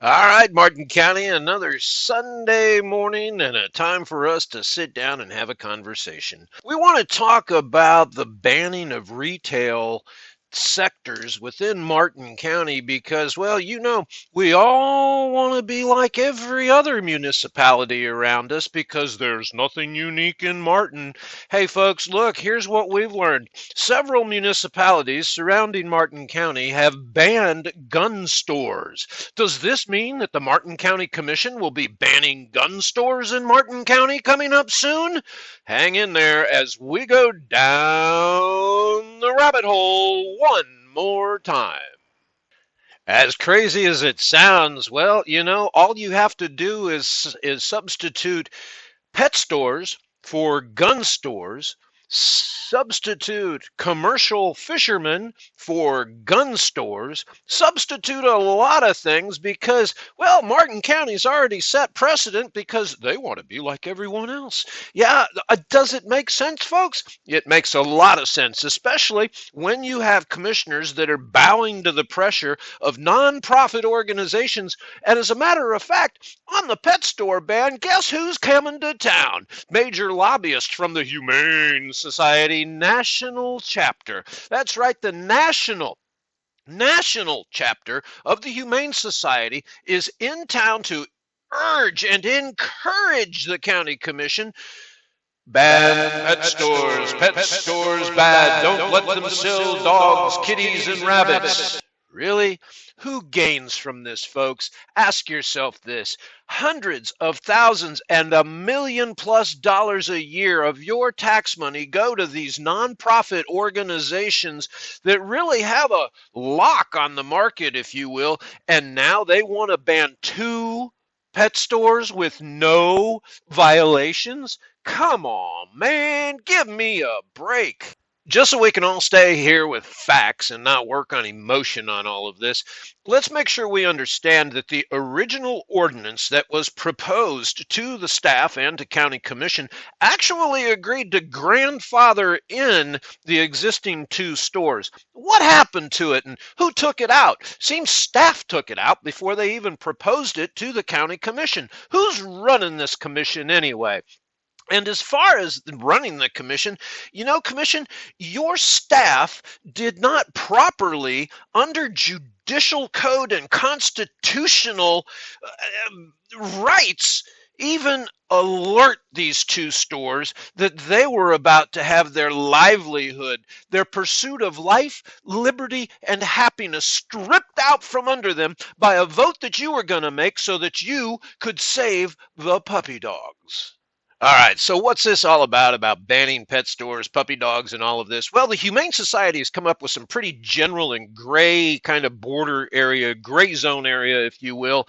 All right, Martin County, another Sunday morning and a time for us to sit down and have a conversation. We want to talk about the banning of retail sectors within Martin County because, well, we all want to be like every other municipality around us because there's nothing unique in Martin. Hey, folks, look, here's what we've learned. Several municipalities surrounding Martin County have banned gun stores. Does this mean that the Martin County Commission will be banning gun stores in Martin County coming up soon? Hang in there as we go down the rabbit hole one more time. As crazy as it sounds, well, all you have to do is substitute pet stores for gun stores, substitute commercial fishermen for gun stores, substitute a lot of things because, well, Martin County's already set precedent because they want to be like everyone else. Yeah, does it make sense, folks? It makes a lot of sense, especially when you have commissioners that are bowing to the pressure of nonprofit organizations. And as a matter of fact, on the pet store ban, guess who's coming to town? Major lobbyist from the Humane Society National Chapter. That's right, the national chapter of the Humane Society is in town to urge and encourage the county commission. Ban pet stores bad. Don't let them sell dogs, kitties, and rabbits. Really? Who gains from this, folks? Ask yourself this. Hundreds of thousands and $1 million+ a year of your tax money go to these nonprofit organizations that really have a lock on the market, if you will, and now they want to ban 2 pet stores with no violations? Come on, man, give me a break. Just so we can all stay here with facts and not work on emotion on all of this, let's make sure we understand that the original ordinance that was proposed to the staff and to county commission actually agreed to grandfather in the existing 2 stores. What happened to it and who took it out? Seems staff took it out before they even proposed it to the county commission. Who's running this commission anyway? And as far as running the commission, commission, your staff did not properly, under judicial code and constitutional rights, even alert these 2 stores that they were about to have their livelihood, their pursuit of life, liberty, and happiness stripped out from under them by a vote that you were going to make so that you could save the puppy dogs. All right, so what's this all about banning pet stores, puppy dogs, and all of this? Well, the Humane Society has come up with some pretty general and gray kind of border area, gray zone area, if you will,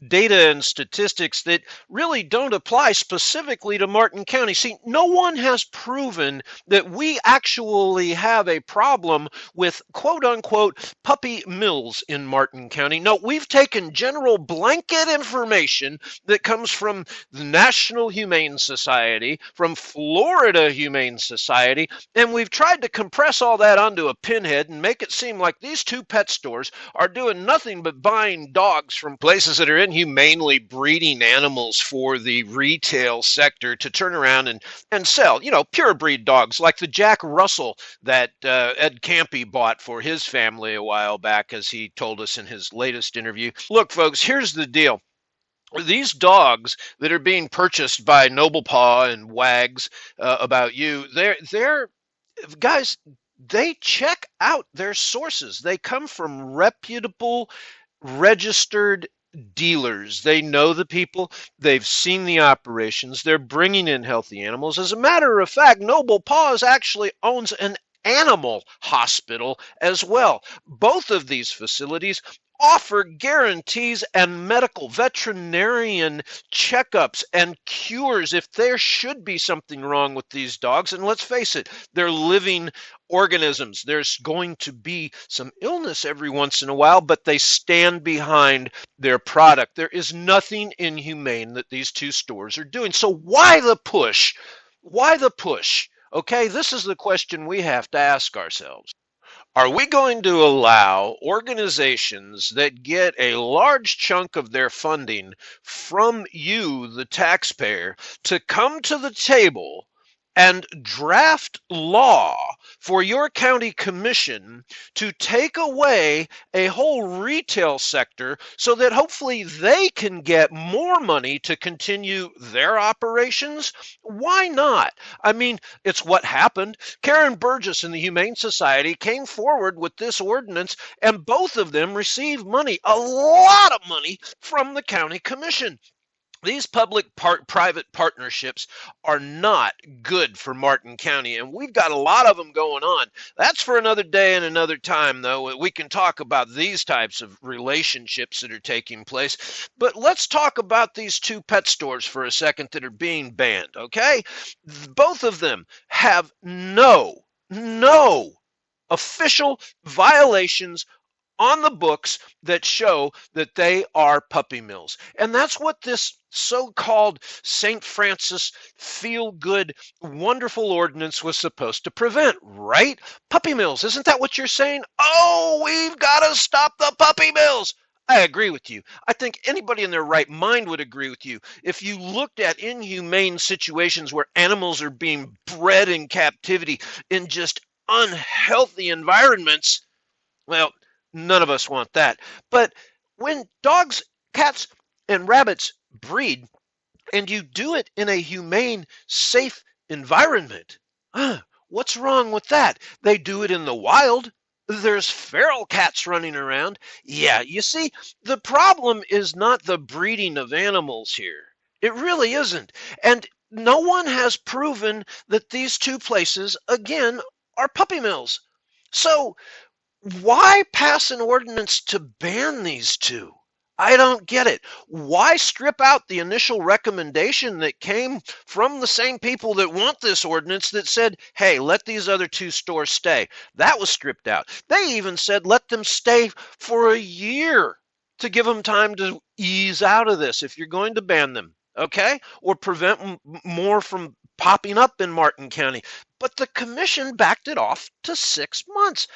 data and statistics that really don't apply specifically to Martin County. See, no one has proven that we actually have a problem with quote unquote puppy mills in Martin County. No, we've taken general blanket information that comes from the National Humane Society, from Florida Humane Society, and we've tried to compress all that onto a pinhead and make it seem like these 2 pet stores are doing nothing but buying dogs from places that are inhumanely breeding animals for the retail sector to turn around and sell, pure breed dogs like the Jack Russell that Ed Campy bought for his family a while back, as he told us in his latest interview. Look, folks, here's the deal. These dogs that are being purchased by Noble Paw and Wags About You, they're guys, they check out their sources. They come from reputable, registered dealers. They know the people, they've seen the operations, they're bringing in healthy animals. As a matter of fact, Noble Paws actually owns an animal hospital as well. Both of these facilities offer guarantees and medical veterinarian checkups and cures if there should be something wrong with these dogs. And let's face it, they're living organisms. There's going to be some illness every once in a while, but they stand behind their product. There is nothing inhumane that these 2 stores are doing. So why the push? Why the push? Okay, this is the question we have to ask ourselves. Are we going to allow organizations that get a large chunk of their funding from you, the taxpayer, to come to the table and draft law for your county commission to take away a whole retail sector so that hopefully they can get more money to continue their operations? Why not? I mean, it's what happened. Karen Burgess and the Humane Society came forward with this ordinance, and both of them received money, a lot of money, from the county commission. These public-private partnerships are not good for Martin County, and we've got a lot of them going on. That's for another day and another time, though. We can talk about these types of relationships that are taking place. But let's talk about these two pet stores for a second that are being banned, okay? Both of them have no official violations on the books that show that they are puppy mills. And that's what this so-called St. Francis feel-good, wonderful ordinance was supposed to prevent, right? Puppy mills, isn't that what you're saying? Oh, we've got to stop the puppy mills. I agree with you. I think anybody in their right mind would agree with you. If you looked at inhumane situations where animals are being bred in captivity in just unhealthy environments, well, none of us want that. But when dogs, cats, and rabbits breed, and you do it in a humane, safe environment, what's wrong with that? They do it in the wild. There's feral cats running around. Yeah, you see, the problem is not the breeding of animals here. It really isn't. And no one has proven that these two places, again, are puppy mills. So why pass an ordinance to ban these two? I don't get it. Why strip out the initial recommendation that came from the same people that want this ordinance that said, hey, let these other two stores stay? That was stripped out. They even said let them stay for a year to give them time to ease out of this if you're going to ban them, okay? Or prevent more from popping up in Martin County. But the commission backed it off to 6 months.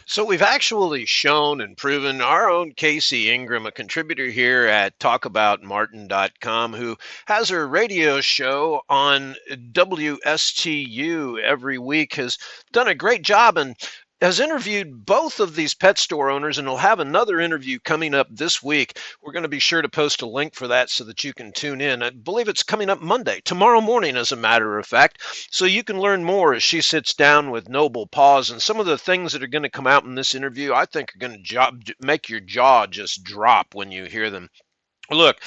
So we've actually shown and proven our own Casey Ingram, a contributor here at talkaboutmartin.com, who has her radio show on WSTU every week, has done a great job and has interviewed both of these pet store owners, and will have another interview coming up this week. We're going to be sure to post a link for that so that you can tune in. I believe it's coming up Monday, tomorrow morning, as a matter of fact, so you can learn more as she sits down with Noble Paws. And some of the things that are going to come out in this interview, I think, are going to make your jaw just drop when you hear them. Look,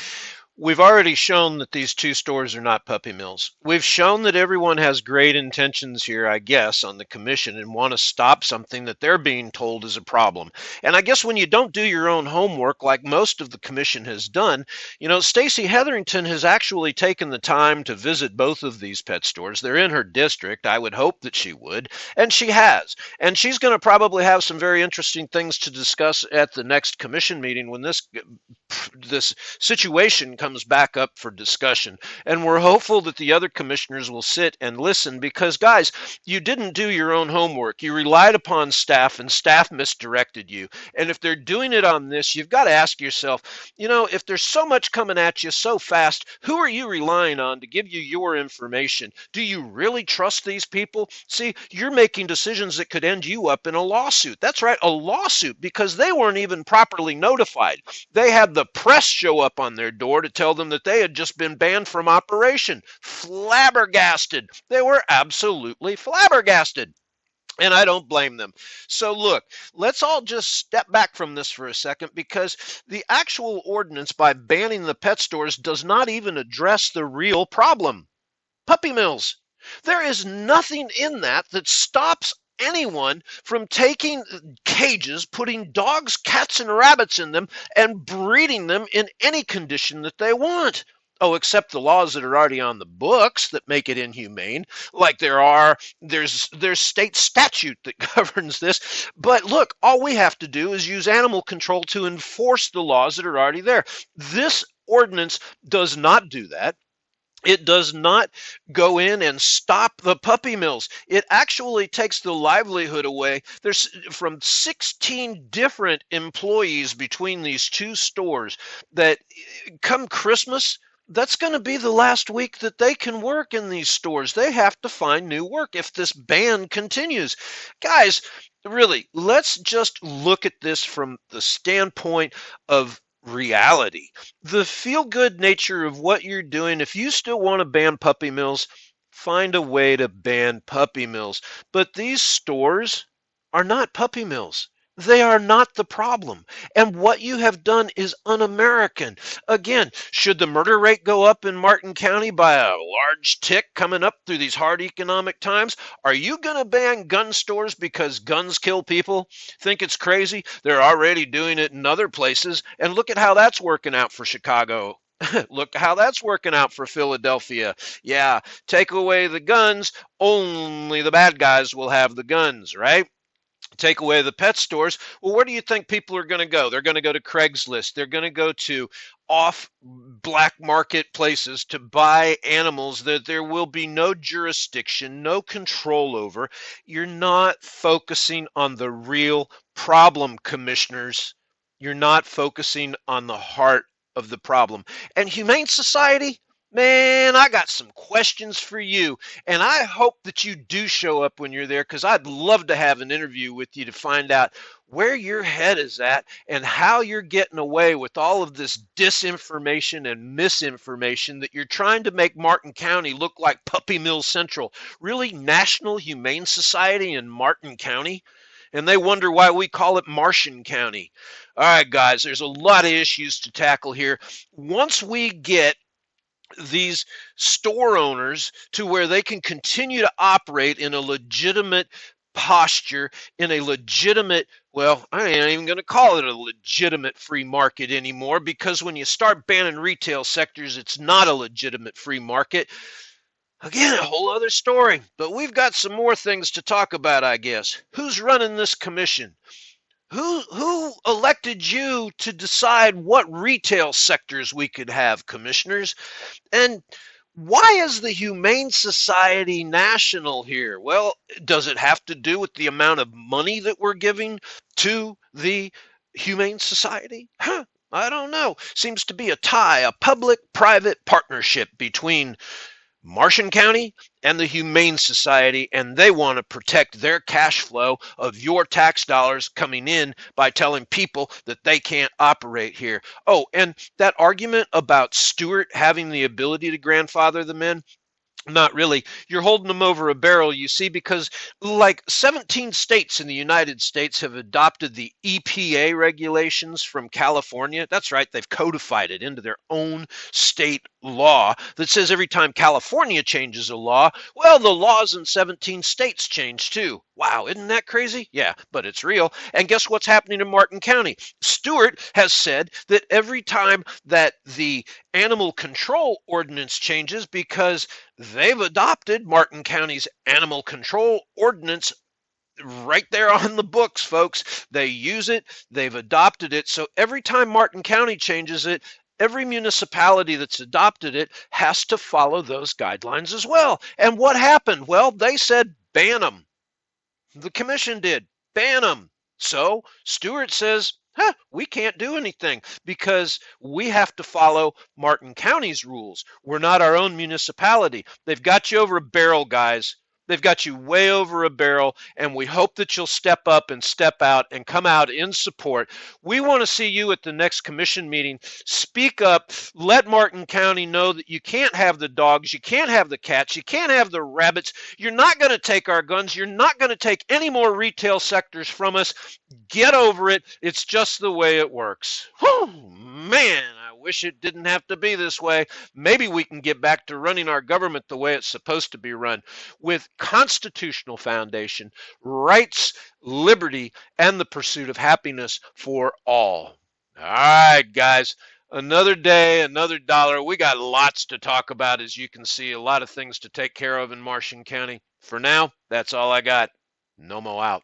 we've already shown that these two stores are not puppy mills. We've shown that everyone has great intentions here, I guess, on the commission and want to stop something that they're being told is a problem. And I guess when you don't do your own homework, like most of the commission has done, you know, Stacey Hetherington has actually taken the time to visit both of these pet stores. They're in her district. I would hope that she would, and she has. And she's going to probably have some very interesting things to discuss at the next commission meeting when this situation comes back up for discussion. And we're hopeful that the other commissioners will sit and listen because, guys, you didn't do your own homework. You relied upon staff, and staff misdirected you. And if they're doing it on this, you've got to ask yourself, you know, if there's so much coming at you so fast, who are you relying on to give you your information? Do you really trust these people? See, you're making decisions that could end you up in a lawsuit. That's right, a lawsuit, because they weren't even properly notified. They had the press show up on their door to tell them that they had just been banned from operation. Flabbergasted. They were absolutely flabbergasted. And I don't blame them. So look, let's all just step back from this for a second, because the actual ordinance, by banning the pet stores, does not even address the real problem. Puppy mills. There is nothing in that that stops anyone from taking cages, putting dogs, cats, and rabbits in them, and breeding them in any condition that they want. Oh, except the laws that are already on the books that make it inhumane, like there's state statute that governs this. But look, all we have to do is use animal control to enforce the laws that are already there. This ordinance does not do that. It does not go in and stop the puppy mills. It actually takes the livelihood away. There's from 16 different employees between these two stores that come Christmas, that's going to be the last week that they can work in these stores. They have to find new work if this ban continues. Guys, really, let's just look at this from the standpoint of reality. The feel good nature of what you're doing. If you still want to ban puppy mills, find a way to ban puppy mills. But these stores are not puppy mills. They are not the problem. And what you have done is un American. Again, should the murder rate go up in Martin County by a large tick coming up through these hard economic times? Are you going to ban gun stores because guns kill people? Think it's crazy? They're already doing it in other places. And look at how that's working out for Chicago. Look how that's working out for Philadelphia. Yeah, take away the guns, only the bad guys will have the guns, right? Take away the pet stores. Well, where do you think people are going to go? They're going to go to Craigslist. They're going to go to off black market places to buy animals that there will be no jurisdiction, no control over. You're not focusing on the real problem, commissioners. You're not focusing on the heart of the problem. And Humane Society, man, I got some questions for you. And I hope that you do show up when you're there because I'd love to have an interview with you to find out where your head is at and how you're getting away with all of this disinformation and misinformation that you're trying to make Martin County look like Puppy Mill Central. Really, National Humane Society in Martin County? And they wonder why we call it Martian County. All right, guys, there's a lot of issues to tackle here. Once we get these store owners to where they can continue to operate in a legitimate posture, in a legitimate, well, I ain't even going to call it a legitimate free market anymore, because when you start banning retail sectors, it's not a legitimate free market. Again, a whole other story, but we've got some more things to talk about, I guess. Who's running this commission? Who elected you to decide what retail sectors we could have, commissioners? And why is the Humane Society national here? Well, does it have to do with the amount of money that we're giving to the Humane Society? Huh, I don't know. Seems to be a tie, a public-private partnership between Martian County and the Humane Society, and they want to protect their cash flow of your tax dollars coming in by telling people that they can't operate here. Oh, and that argument about Stewart having the ability to grandfather them in, not really. You're holding them over a barrel, you see, because like 17 states in the United States have adopted the EPA regulations from California. That's right, they've codified it into their own state law that says every time California changes a law, well, the laws in 17 states change too. Wow, isn't that crazy? Yeah, but it's real. And guess what's happening in Martin County? Stewart has said that every time that the animal control ordinance changes, because they've adopted Martin County's animal control ordinance right there on the books, folks. They use it, they've adopted it. So every time Martin County changes it, every municipality that's adopted it has to follow those guidelines as well. And what happened? Well, they said ban them. The commission did. Ban them. So Stewart says, we can't do anything because we have to follow Martin County's rules. We're not our own municipality. They've got you over a barrel, guys. They've got you way over a barrel, and we hope that you'll step up and step out and come out in support. We want to see you at the next commission meeting. Speak up. Let Martin County know that you can't have the dogs, you can't have the cats, you can't have the rabbits. You're not going to take our guns. You're not going to take any more retail sectors from us. Get over it. It's just the way it works. Whew, man, I wish it didn't have to be this way. Maybe we can get back to running our government the way it's supposed to be run, with constitutional foundation, rights, liberty, and the pursuit of happiness for all. All right, guys. Another day, another dollar. We got lots to talk about, as you can see, a lot of things to take care of in Martian County. For now, that's all I got. Nomo out.